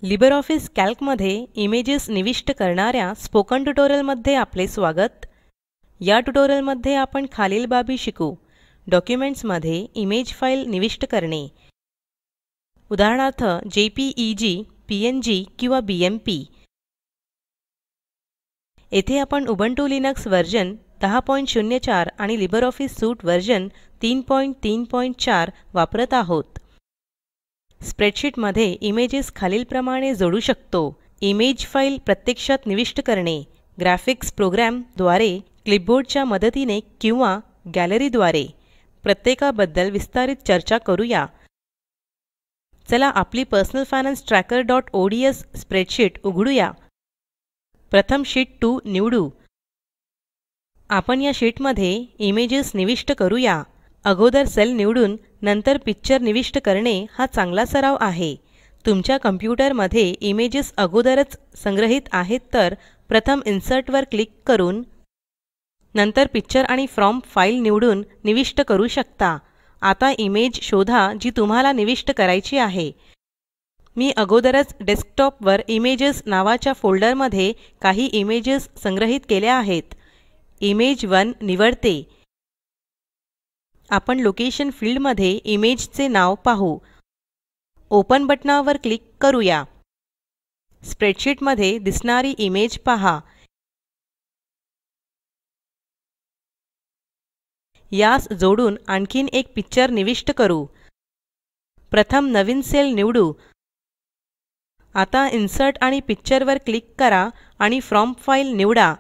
LibreOffice कॅल्कमध्ये images निविष्ट करणाऱ्या spoken ट्युटोरियलमध्ये आपले स्वागत। या ट्युटोरियलमध्ये आपण खालील बाबी शिकू। डॉक्युमेंट्समध्ये इमेज फाईल निविष्ट करणे, उदाहरणार्थ जेपीईजी, पीएनजी किंवा बीएमपी। येथे आपण उबुंटू लिनक्स वर्जन 10.04 आणि लिब्रिऑफिस सूट वर्जन 3.3.4 वापरत आहोत। स्प्रेडशीट मध्ये इमेजेस खालीलप्रमाणे जोडू शकतो। इमेज फाईल प्रत्यक्षात निविष्ट करणे, ग्राफिक्स प्रोग्राम द्वारे, क्लिपबोर्डच्या मदतीने किंवा गॅलरी द्वारे। प्रत्येकाबद्दल विस्तारित चर्चा करूया। चला आपली पर्सनल फायनान्स ट्रॅकर.ods स्प्रेडशीट उघडूया। प्रथम शीट 2 निवडू। आपण या शीट मध्ये इमेजेस निविष्ट करूया। अगोदर सेल निवडून नंतर पिक्चर निविष्ट करणे हा चांगला सराव आहे। तुमच्या कॉम्प्युटर मध्ये इमेजेस अगोदरच संग्रहित आहेत तर प्रथम इन्सर्ट वर क्लिक करून नंतर पिक्चर आणि फ्रॉम फाइल निवडून निविष्ट करू शकता। आता इमेज शोधा जी तुम्हाला निविष्ट करायची आहे। मी अगोदरच डेस्कटॉप वर इमेजेस नावाच्या फोल्डर मध्ये काही इमेजेस संग्रहित केल्या आहेत। इमेज 1 निवडते। आपण लोकेशन फील्ड मध्ये इमेजचे नाव पाहू। ओपन बटनावर क्लिक करूया। स्प्रेडशीट मध्ये दिसणारी इमेज पहा। यास जोडून आणखीन एक पिक्चर निविष्ट करू। प्रथम नवीन सेल निवडू। आता इन्सर्ट आणि पिक्चर वर क्लिक करा आणि फ्रॉम फाइल निवडा।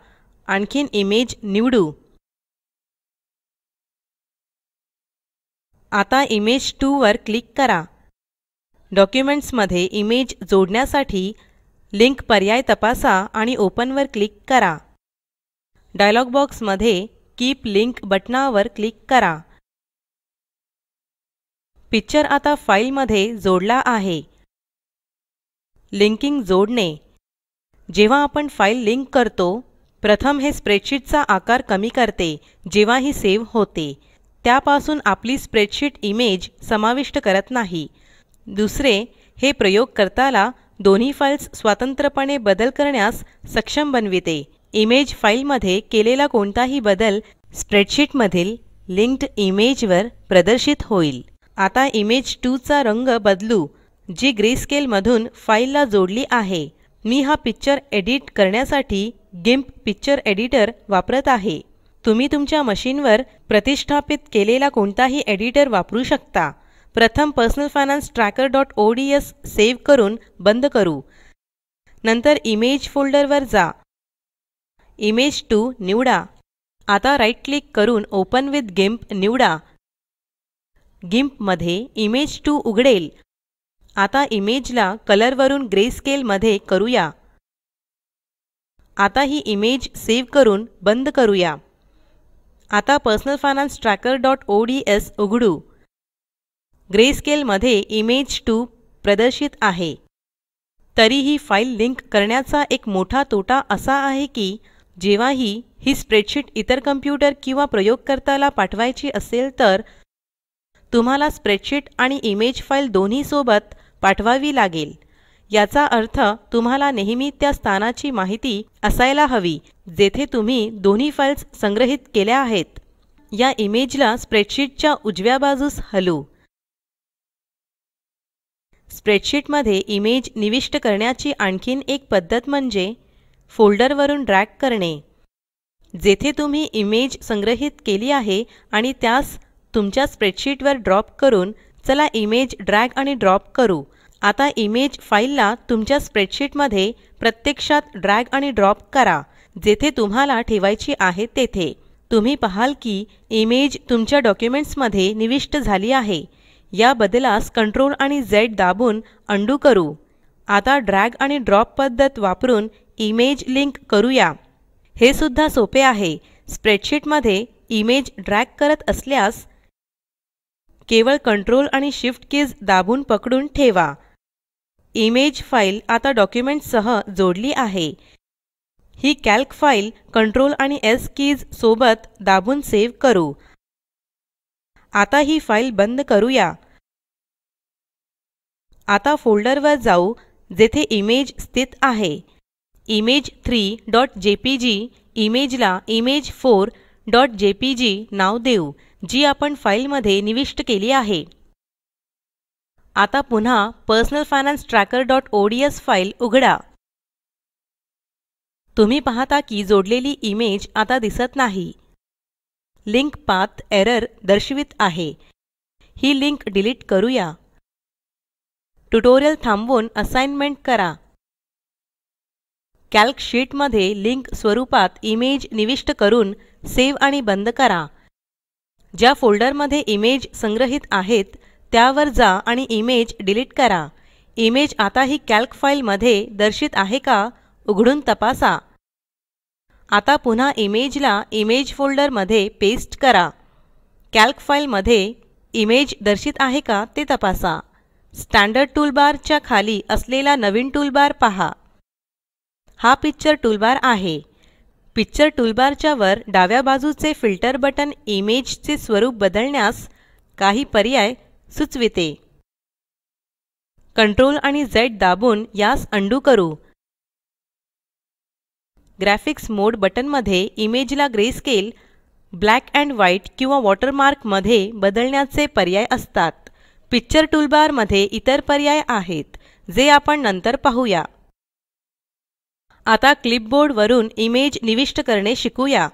आणखीन इमेज निवडू। आता इमेज 2 वर क्लिक करा। डॉक्युमेंट्स मध्ये इमेज जोडण्यासाठी लिंक पर्याय तपासा आणि ओपन वर क्लिक करा। डायलॉग बॉक्स मध्ये कीप लिंक बटनावर क्लिक करा। पिक्चर आता फाइल मध्ये जोडला आहे। लिंकिंग जोडणे। जेव्हा आपण फाइल लिंक करतो, प्रथम हे स्प्रेडशीटचा आकार कमी करते जेव्हा ही सेव्ह होते। त्यापासून आपली स्प्रेडशीट इमेज समाविष्ट करत नाही। दुसरे, हे प्रयोगकर्त्याला दोन्ही फाइल्स स्वतंत्रपणे बदल करण्यास सक्षम बनविते। इमेज फाइल मध्ये केलेला कोणताही बदल स्प्रेडशीट मधील लिंक्ड इमेज वर प्रदर्शित होईल। आता इमेज 2 चा रंग बदलू, जी ग्रेस्केल मधून फाइलला जोडली आहे। मी हा पिक्चर एडिट करण्यासाठी गिम्प पिक्चर एडिटर वापरत आहे। तुम्ही तुमच्या मशीनवर प्रतिष्ठापित केलेला कोणताही एडिटर वापरू शकता। प्रथम पर्सनल फायनान्स ट्रॅकर.ods सेव्ह करून बंद करू। नंतर इमेज फोल्डर वर जा। इमेज 2 निवडा। आता राइट क्लिक करून ओपन विथ गिम्प निवडा। गिम्प मध्ये इमेज 2 उघडेल। आता इमेजला कलर वरून ग्रेस्केल मध्ये करूया। आता ही इमेज सेव्ह करून बंद करूया। आता पर्सनल फायनान्स ट्रॅकर.ods उघडू। ग्रेस्केल मध्ये इमेज 2 प्रदर्शित आहे। तरीही फाइल लिंक करण्याचा एक मोठा तोटा असा आहे की जेव्हाही ही स्प्रेडशीट इतर कॉम्प्युटर किंवा प्रयोगकर्त्याला पाठवायची असेल तर तुम्हाला स्प्रेडशीट आणि इमेज फाईल दोन्ही सोबत पाठवावी लागेल। याचा अर्थ तुम्हाला नेहमी त्या स्थानाची माहिती असायला हवी जेथे तुम्ही दोन्ही फाइल्स संग्रहित केल्या आहेत। या इमेजला स्प्रेडशीटच्या उजव्या बाजूस हलवू। स्प्रेडशीट मध्ये इमेज निविष्ट करण्याची आणखीन एक पद्धत म्हणजे फोल्डर वरून ड्रॅग करणे। जेथे तुम्ही इमेज संग्रहित केली आहे आणि त्यास तुमच्या स्प्रेडशीट वर ड्रॉप करून चला इमेज ड्रॅग आणि ड्रॉप करू। आता इमेज फाईलला तुमच्या स्प्रेडशीट मध्ये प्रत्यक्षात ड्रॅग आणि ड्रॉप करा जेथे तुम्हाला ठेवायची आहे तेथे। तुम्ही पाहाल की इमेज तुमच्या डॉक्युमेंट्स मध्ये निविष्ट झाली आहे। या बदलास Ctrl आणि Z दाबून अंडू करू। आता ड्रॅग आणि ड्रॉप पद्धत वापरून इमेज लिंक करूया। हे सुद्धा सोपे आहे। स्प्रेडशीट मध्ये इमेज ड्रॅग करत असल्यास केवळ Ctrl आणि Shift कीज दाबून पकडून ठेवा। इमेज फाईल आता डॉक्युमेंट सह जोडली आहे। ही कॅल्क फाईल Ctrl आणि S कीज सोबत दाबून सेव्ह करू। आता ही फाईल बंद करूया। आता फोल्डर वर जाऊ जेथे इमेज स्थित आहे. image3.jpg इमेजला image4.jpg नाव देऊ, जी आपण फाइल मध्ये निविष्ट केली आहे. आता पुन्हा पर्सनल फायनान्स ट्रॅकर.ods फाइल उघडा. तुम्ही पाहता की जोडलेली इमेज आता दिसत नाही. लिंक पाथ एरर दर्शवित आहे. ही लिंक डिलीट करूया. ट्युटोरियल थांबवून असाइनमेंट करा. कॅल्क शीट मध्ये लिंक स्वरूपात इमेज निविष्ट करून सेव्ह आणि बंद करा. ज्या फोल्डर मध्ये इमेज संग्रहित आहेत त्यावर जा आणि इमेज डिलीट करा. इमेज आता ही कॅल्क फाइल मध्ये दर्शित आहे का उघडून तपासा. आता पुन्हा इमेजला इमेज फोल्डर मध्ये पेस्ट करा. कॅल्क फाइल मध्ये इमेज दर्शित आहे का ते तपासा. स्टँडर्ड टूलबार च्या खाली असलेला नवीन टूलबार पहा. हा पिक्चर टूलबार आहे. पिक्चर टूलबारच्या वर डाव्या बाजूचे फिल्टर बटन इमेजचे स्वरूप बदलण्यास काही पर्याय सुचविते. कंट्रोल आणि Z दाबून यास अंडू करू. ग्राफिक्स मोड बटन मध्ये इमेजला ग्रेस्केल, ब्लॅक अँड व्हाईट किंवा वॉटरमार्क मध्ये बदलण्याचे पर्याय असतात. पिक्चर टूलबार मध्ये इतर पर्याय आहेत जे आपण नंतर पाहूया. आता क्लिपबोर्ड वरून इमेज निविष्ट करणे शिकूया.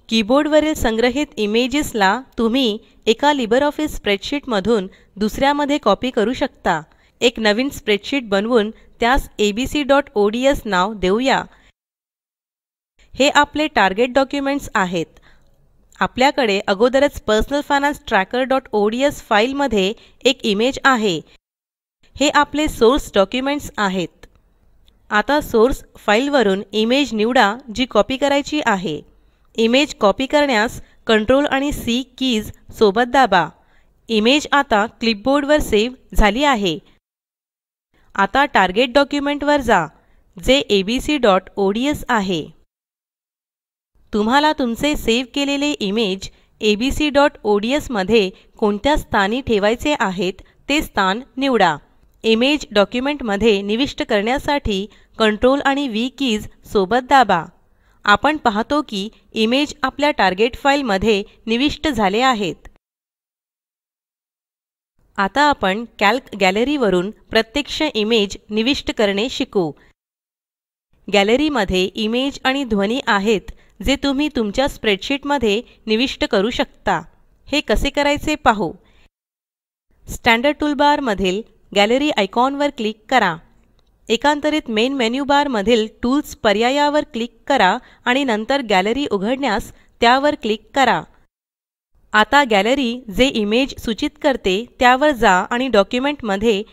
कीबोर्डवरील संग्रहित इमेजेसला तुम्ही एका लिब्रिऑफिस स्प्रेडशीट मधून दुसऱ्यामध्ये कॉपी करू शकता. एक नवीन स्प्रेडशीट बनवून त्यास abc.ods नाव देऊया. हे आपले टार्गेट डॉक्युमेंट्स आहेत. आपल्याकडे अगोदरच पर्सनल फायनान्स ट्रॅकर.ods फाइल मध्ये एक इमेज आहे. हे आपले सोर्स डॉक्युमेंट्स आहेत. आता सोर्स फाइल वरून इमेज निवडा जी कॉपी करायची आहे. इमेज कॉपी करण्यास कंट्रोल आणि C कीज सोबत दाबा. इमेज आता क्लिपबोर्ड वर सेव्ह झाली आहे. आता टार्गेट डॉक्युमेंट वर जा जे abc.ods आहे. तुम्हाला तुमचे सेव्ह केलेले इमेज abc.ods मध्ये कोणत्या स्थानी ठेवायचे आहेत ते स्थान निवडा. इमेज डॉक्युमेंट मध्ये निविष्ट करण्यासाठी कंट्रोल आणि V कीज सोबत दाबा. आपण पाहतो की इमेज आपल्या टार्गेट फाइल मध्ये निविष्ट झाले आहेत. आता आपण कॅल्क गॅलरी वरून प्रत्यक्ष इमेज निविष्ट करणे शिकू. गॅलरी मध्ये इमेज आणि ध्वनी आहेत जे तुम्ही तुमच्या स्प्रेडशीट मध्ये निविष्ट करू शकता. हे कसे करायचे पाहू. स्टँडर्ड टूलबार मधील गॅलरी आयकॉन वर क्लिक करा. एकांतरित मेन मेन्यू बार मधील टूल्स पर्यायावर क्लिक करा आणि नंतर गॅलरी उघडण्यास त्यावर क्लिक करा. आता गॅलरी जे इमेज सूचित करते त्यावर जा आणि डॉक्युमेंट मध्ये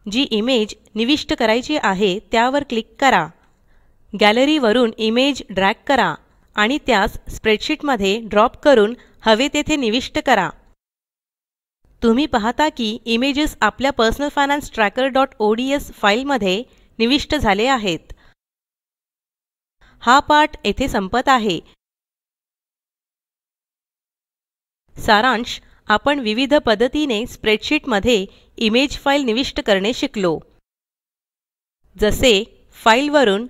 जी इमेज निविष्ट करायची आहे त्यावर क्लिक करा. गॅलरी वरून इमेज ड्रॅग करा आणि त्यास स्प्रेडशीट मध्ये ड्रॉप करून हवे तेथे निविष्ट करा. तुम्ही पाहता की इमेजेस आपल्या पर्सनल फायनान्स ट्रॅकर.ods फाइल मध्ये निविष्ट झाले आहेत. हा पाठ येथे संपत आहे. सारांश. आपण विविध पद्धतीने स्प्रेडशीट मध्ये इमेज फाइल निविष्ट करणे शिकलो. जसे फाइल वरून,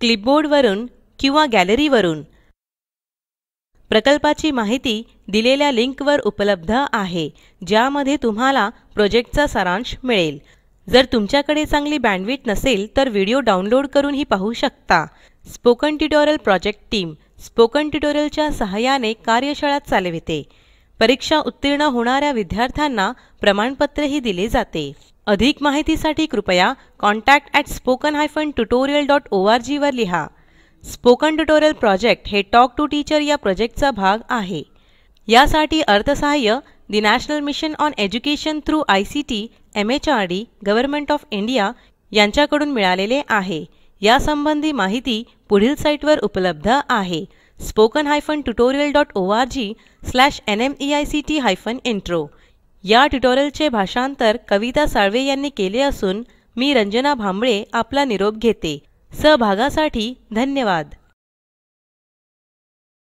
क्लिपबोर्ड वरून किंवा गॅलरी वरून. प्रकल्पाची माहिती दिलेल्या लिंक वर उपलब्ध आहे ज्यामध्ये तुम्हाला प्रोजेक्टचा सारांश मिळेल. जर तुमच्याकडे चांगली बँडविड्थ नसेल तर व्हिडिओ डाउनलोड करून ही पाहू शकता. Spoken tutorial project team spoken ट्युटोरियलच्या सहाय्याने कार्यशाळा चालविते. परीक्षा उत्तीर्ण होणाऱ्या विद्यार्थ्यांना प्रमाणपत्रही दिले जाते. अधिक माहितीसाठी कृपया contact@spoken-tutorial.org वर लिहा. स्पोकन ट्युटोरियल प्रोजेक्ट हे टॉक टू टीचर या प्रोजेक्टचा भाग आहे. यासाठी अर्थसहाय्य the national mission on education through ICT MHRD government of India यांच्याकडून मिळालेले आहे. यासंबंधी माहिती पुढील साईटवर उपलब्ध आहे. spoken-tutorial.org/nmeict-intro. या ट्युटोरियलचे भाषांतर कविता साळवे यांनी केले असून मी रंजना भांबळे आपला निरोप घेते. सहभागासाठी धन्यवाद.